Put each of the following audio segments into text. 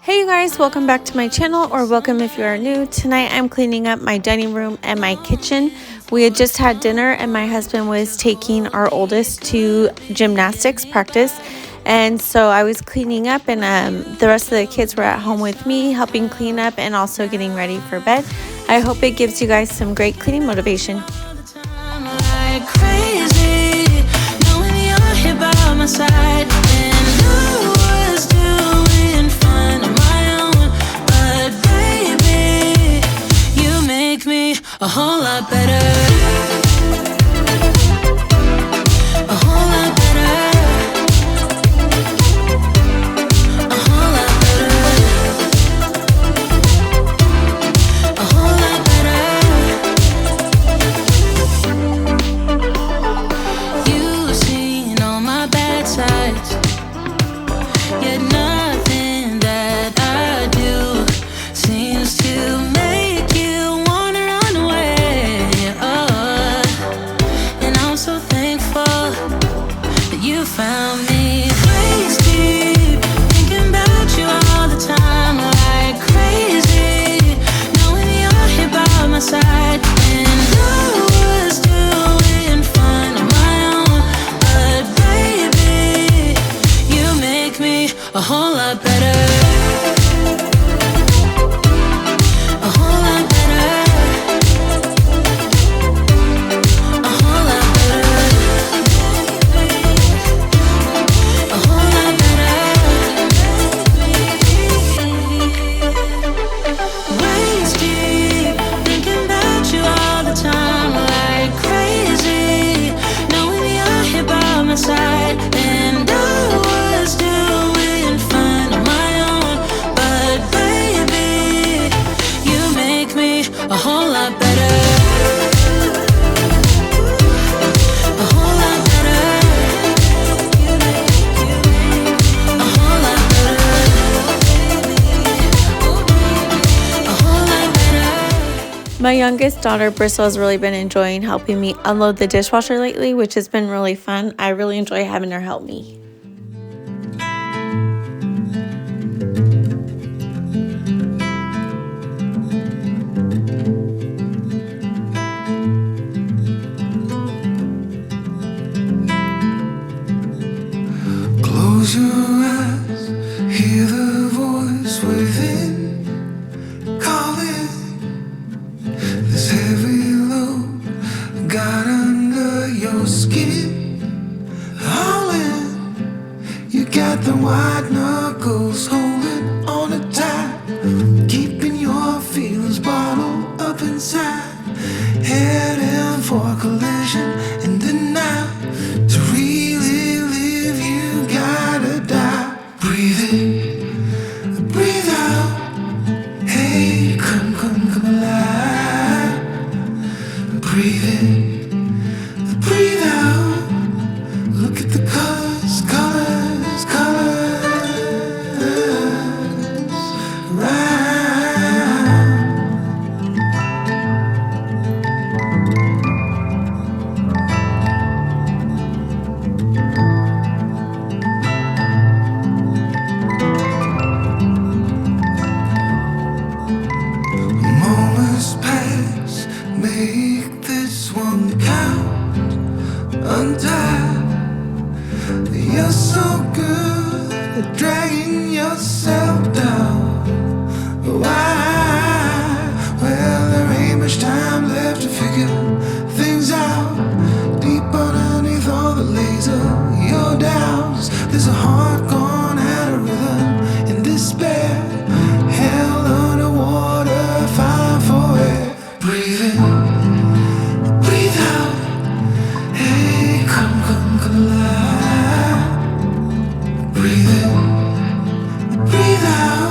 Hey you guys, welcome back to my channel, or welcome if you are new. Tonight I'm cleaning up my dining room and my kitchen. We had just had dinner and my husband was taking our oldest to gymnastics practice, and so I was cleaning up, and the rest of the kids were at home with me helping clean up and also getting ready for bed. I hope it gives you guys some great cleaning motivation. A whole lot better. A whole lot better. A whole lot better. A whole lot better. You've seen all my bad sides, yet nothing that I do seems to make you wanna run away. And I'm so thankful that you found me. Waist deep, thinking about you all the time like crazy, knowing you're here by my side. And I was doing fine on my own, but baby, you make me a whole lot better. A whole lot better. A whole lot better. A whole lot better. A whole lot better. My youngest daughter, Bristol, has really been enjoying helping me unload the dishwasher lately, which has been really fun. I really enjoy having her help me. Close your eyes, hear the voice within calling. This heavy load got under your skin, howling. You got the white knuckles holding on it tight, keeping your feelings bottled up inside. Heading for collision in the night. To really live, you gotta die. Breathe in, breathe out. Hey, come alive. Breathe in, breathe out. Look at the colors, colors, colors. Right. Moments pass, make this one count. Untie. You're so good at dragging yourself down. Why? Well, there ain't much time left to figure things out. Deep underneath all the laser, your doubts. There's a heart gone out of rhythm in despair. Hell underwater, fire for air. Breathe in, breathe out. Hey, come alive. Breathe in, breathe out.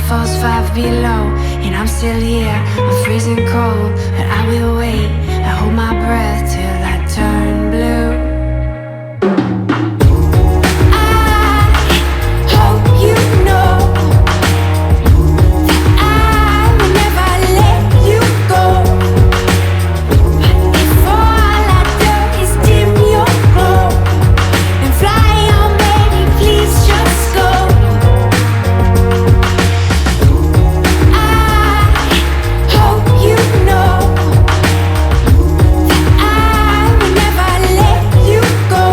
falls 5 below, and I'm still here. I'm freezing cold, but I will wait. I hold my breath till I turn blue. I hope you know that I will never let you go. But if all I do is dim your glow and fly on, baby, please just go. I hope you know that I will never let you go.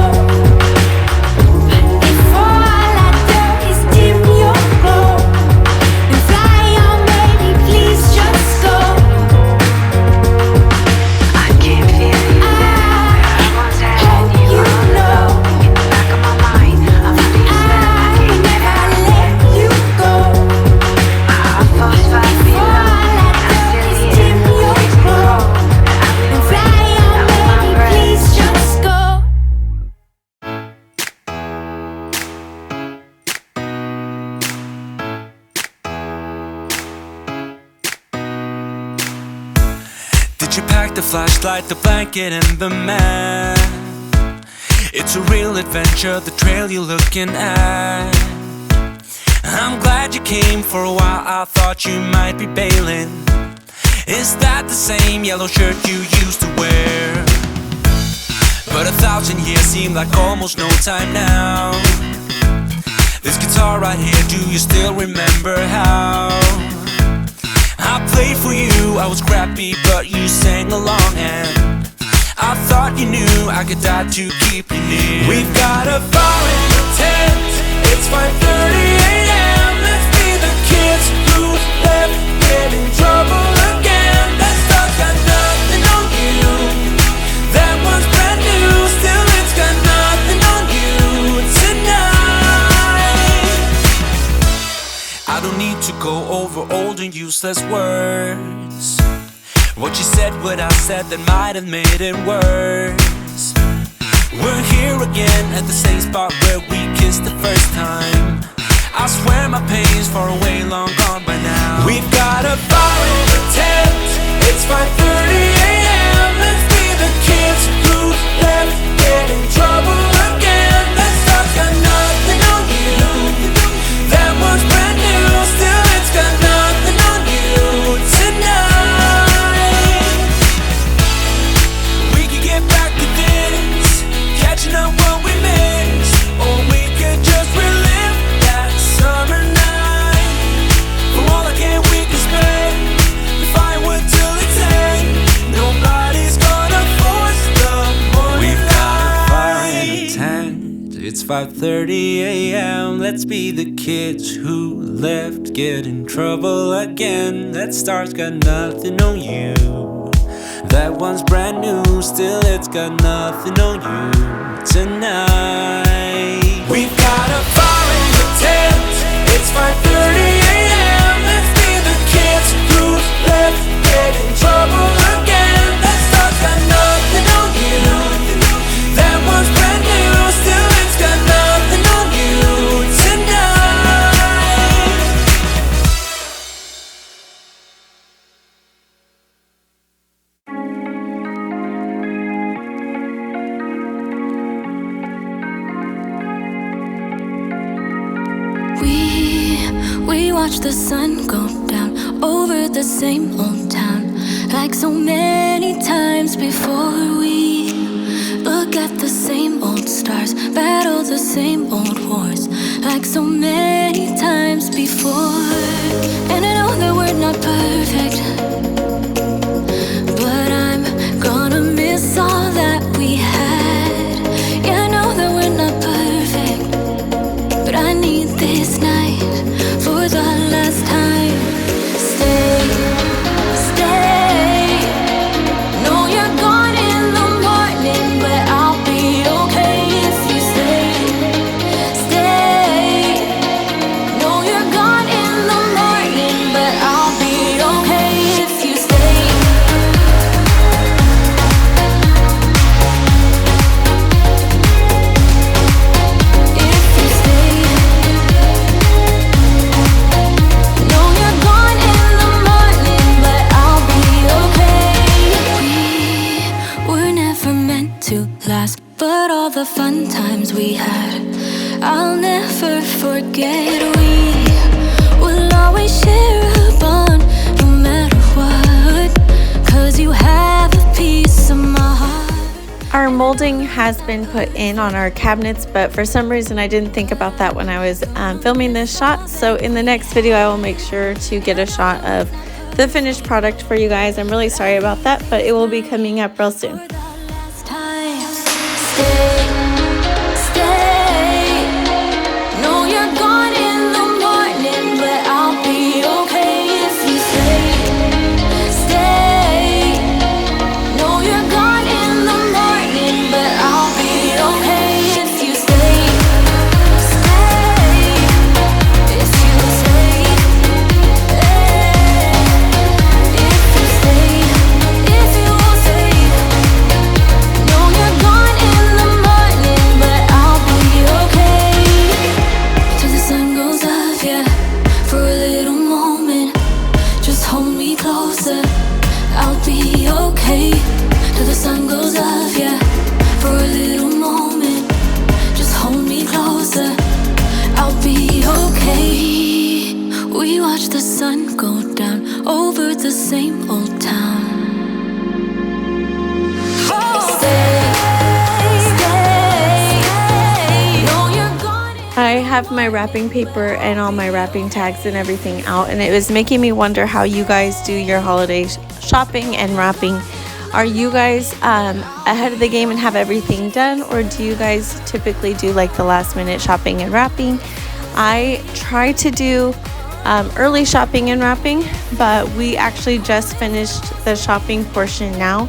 But if all I do is dim your glow and fly on, baby, please just go. I can feel you there. I once had you all up in the back of my mind. I'm under your spell. I will never let you go. My heart falls 5 below, and I'm still here. I'm freezing cold, but I will wait. I hold my breath. Please just go. Did you pack the flashlight, the blanket, and the map? It's a real adventure, the trail you're looking at. I'm glad you came. For a while I thought you might be bailing. Is that the same yellow shirt you used to wear? But 1,000 years seem like almost no time now. This guitar right here, do you still remember how I played for you? I was crappy, but you sang along, and I thought you knew I could die to keep you near. We've got a fire in the tent. It's 5:30 a.m. Let's be the kids who left, get in trouble again. That stuff got nothing on you. That one's brand new. Still, it's got nothing on you tonight. I don't need to go over old and useless words. What you said, what I said, that might have made it worse. We're here again at the same spot where we kissed the first time. I swear my pain's far away, long gone by now. We've got a fire in the tent. It's 5:30 a.m. Let's be the kids who left, get in trouble again. That stuff's got nothing on you. That one's brand new. Still, it's got nothing on you tonight. We could get back to this, catching up what we missed, or we could just relive that summer night. For all I can, we can spend the firewood till it's end. Nobody's gonna force the morning. We've got a fire in the tent. It's 5:30 a.m. Let's be the kids who left, get in trouble again. That star's got nothing on you. That one's brand new. Still, it's got nothing on you tonight. We've got a fire in the tent. It's 5:30 a.m. Let's be the kids who left, get in trouble again. That star's got nothing on you. That one's brand new. Still, it's got nothing on you tonight. We watch the sun go down over the same old town, like so many times before. We look at the same old stars, battle the same old wars, like so many times before. And I know that we're not perfect, but I'm gonna miss all that we had. Yeah, I know that we're not perfect, but I need this night for the last time. Stay, stay. Know you're gone in the morning, but I'll be okay if you stay. Stay. Know you're forget we will always share a bond no matter what, 'cause you have a piece of my heart. Our molding has been put in on our cabinets, but for some reason I didn't think about that when I was filming this shot. So in the next video I will make sure to get a shot of the finished product for you guys. I'm really sorry about that, but it will be coming up real soon. We watch the sun go down over the same old town. I have my wrapping paper and all my wrapping tags and everything out, and it was making me wonder how you guys do your holiday shopping and wrapping. Are you guys ahead of the game and have everything done, or do you guys typically do like the last minute shopping and wrapping? I try to do early shopping and wrapping, but we actually just finished the shopping portion now,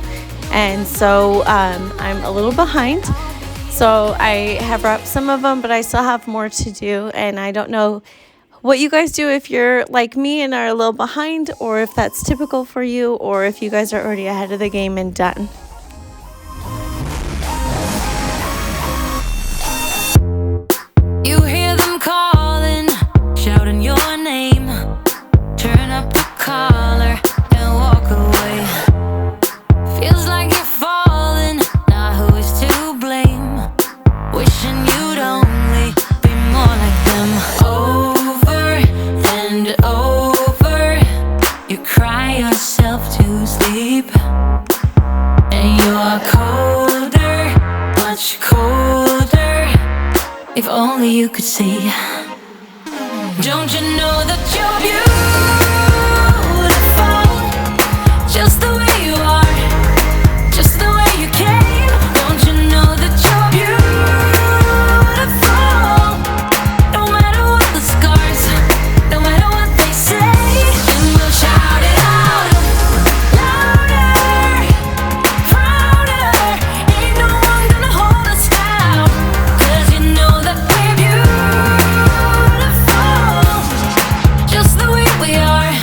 and so I'm a little behind. So I have wrapped some of them, but I still have more to do, and I don't know what you guys do if you're like me and are a little behind, or if that's typical for you, or if you guys are already ahead of the game and done. You hear them calling, shouting your name. Turn up the collar and walk away. Feels like you're falling, now who is to blame? Wishing you'd only be more like them. Over and over, you cry yourself to sleep, and you're colder, much colder. If only you could see. Don't you know that you're beautiful, just the way you are, just the way you came? Don't you know that you're beautiful, no matter what the scars, no matter what they say? And we'll shout it out, louder, prouder. Ain't no one gonna hold us down, 'cause you know that we're beautiful, just the way we are.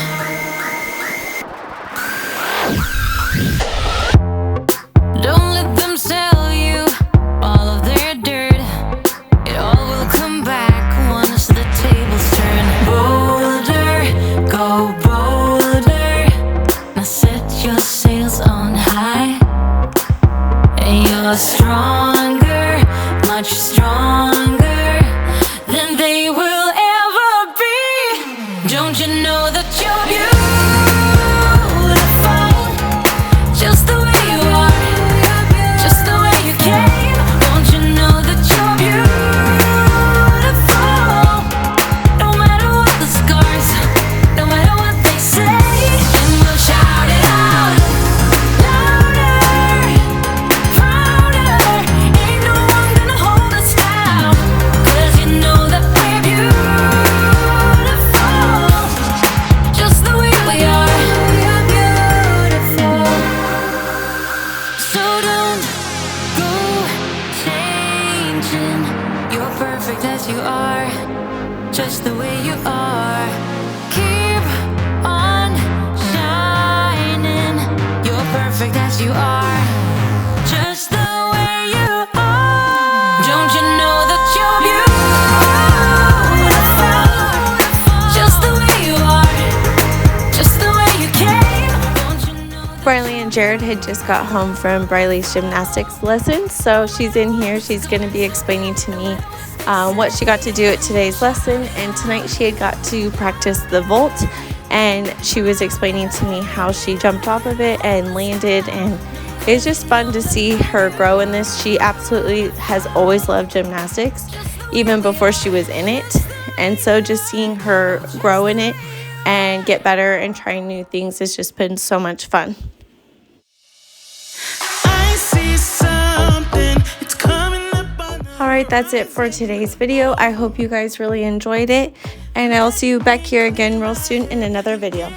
Don't let them sell you all of their dirt. It all will come back once the tables turn. Bolder, go bolder. Now set your sails on high, and you're stronger, much stronger than they will ever be. Don't you know that you're beautiful, just the way you are, just the way you came? Don't you know that you're beautiful, no matter what the scars, no matter what they say? And we'll shout it out, louder, prouder. Ain't no one gonna hold us down, 'cause you know that we're beautiful, just the way we are. We're beautiful. So don't go changing. You're perfect as you are, just the way you are. Keep on shining. You're perfect as you are, just the way you are. Don't you know that you're beautiful, just the way you are, just the way you came? Don't you know that Briley and Jared had just got home from Briley's gymnastics lessons, so she's in here. She's going to be explaining to me what she got to do at today's lesson, and tonight she had got to practice the vault, and she was explaining to me how she jumped off of it and landed, and it was just fun to see her grow in this. She absolutely has always loved gymnastics, even before she was in it, and so just seeing her grow in it and get better and trying new things has just been so much fun. Alright, that's it for today's video. I hope you guys really enjoyed it, and I'll see you back here again real soon in another video.